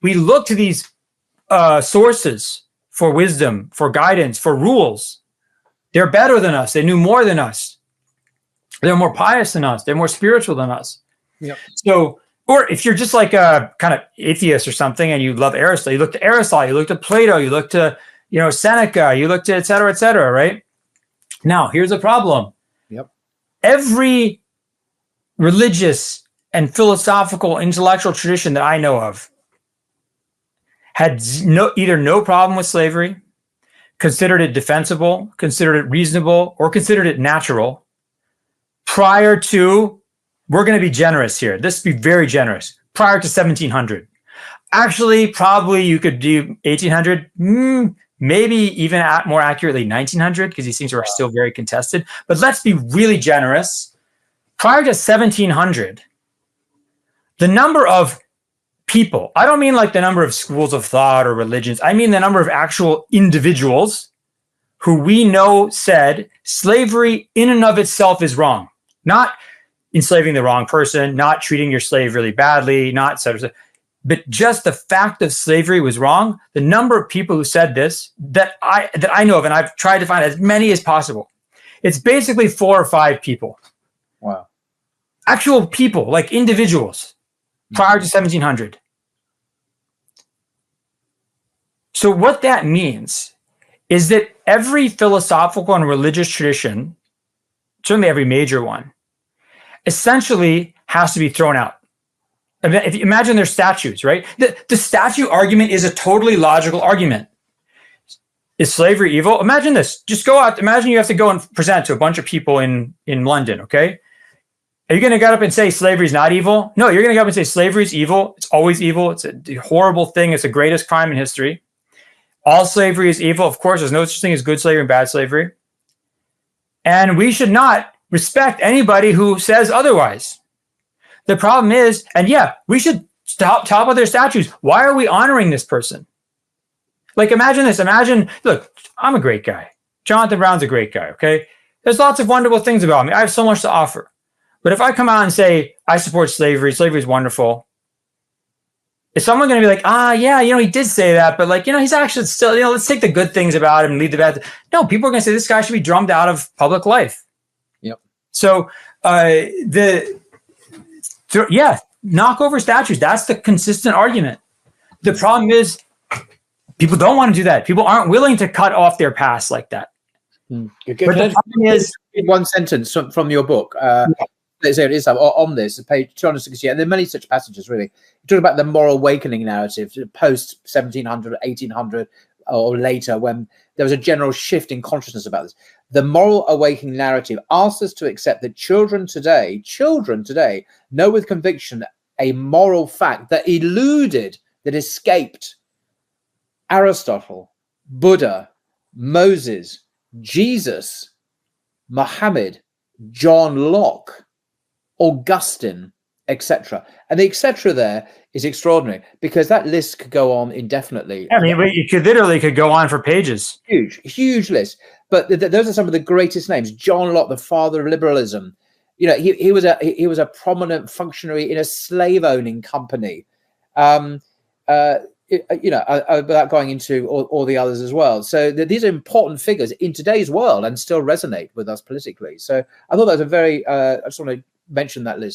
we look to these sources for wisdom, for guidance, for rules. They're better than us. They knew more than us. They're more pious than us. They're more spiritual than us. Yep. So, or if you're just like a kind of atheist or something and you love Aristotle, you look to Aristotle, you look to Plato, you look to, Seneca, you look to et cetera, right? Now, here's the problem. Yep. Every religious and philosophical intellectual tradition that I know of had either no problem with slavery, considered it defensible, considered it reasonable, or considered it natural prior to, we're going to be generous here. This would be very generous, prior to 1700. Actually, probably you could do 1800, maybe even more accurately 1900, because these things are still very contested. But let's be really generous. Prior to 1700, the number of people, I don't mean like the number of schools of thought or religions, I mean the number of actual individuals who we know said slavery in and of itself is wrong. Not enslaving the wrong person, not treating your slave really badly, not et cetera, but just the fact of slavery was wrong. The number of people who said this that I know of, and I've tried to find as many as possible, it's basically 4 or 5 people. Wow. Actual people, like individuals, prior to 1700. So what that means is that every philosophical and religious tradition, certainly every major one, essentially has to be thrown out. If you imagine their statues, right? The statue argument is a totally logical argument. Is slavery evil? Imagine this. Just go out. Imagine you have to go and present to a bunch of people in London, okay? Are you going to get up and say slavery is not evil? No, you're going to get up and say slavery is evil. It's always evil. It's a horrible thing. It's the greatest crime in history. All slavery is evil. Of course, there's no such thing as good slavery and bad slavery. And we should not respect anybody who says otherwise. The problem is, and yeah, we should top of their statues. Why are we honoring this person? Like, imagine this. Imagine, look, I'm a great guy. Jonathan Brown's a great guy, okay? There's lots of wonderful things about me. I have so much to offer. But if I come out and say, I support slavery is wonderful, is someone going to be like, yeah, he did say that, but like, he's actually still, let's take the good things about him and leave the bad. No, people are going to say this guy should be drummed out of public life. Yep. So knock over statues. That's the consistent argument. The problem is people don't want to do that. People aren't willing to cut off their past like that. But the problem is, one sentence from your book. There it is on this page 268, and there are many such passages. Really, you talk about the moral awakening narrative post 1700, 1800, or later, when there was a general shift in consciousness about this. The moral awakening narrative asks us to accept that children today know with conviction a moral fact that escaped Aristotle, Buddha, Moses, Jesus, Muhammad, John Locke, Augustine, etc. And the etc. there is extraordinary, because that list could go on indefinitely. I mean, it could go on for pages. Huge list. But those are some of the greatest names. John Locke, the father of liberalism. He was a prominent functionary in a slave-owning company. Without going into all the others as well. So these are important figures in today's world and still resonate with us politically. So I thought that was a very, I just want to mention that list.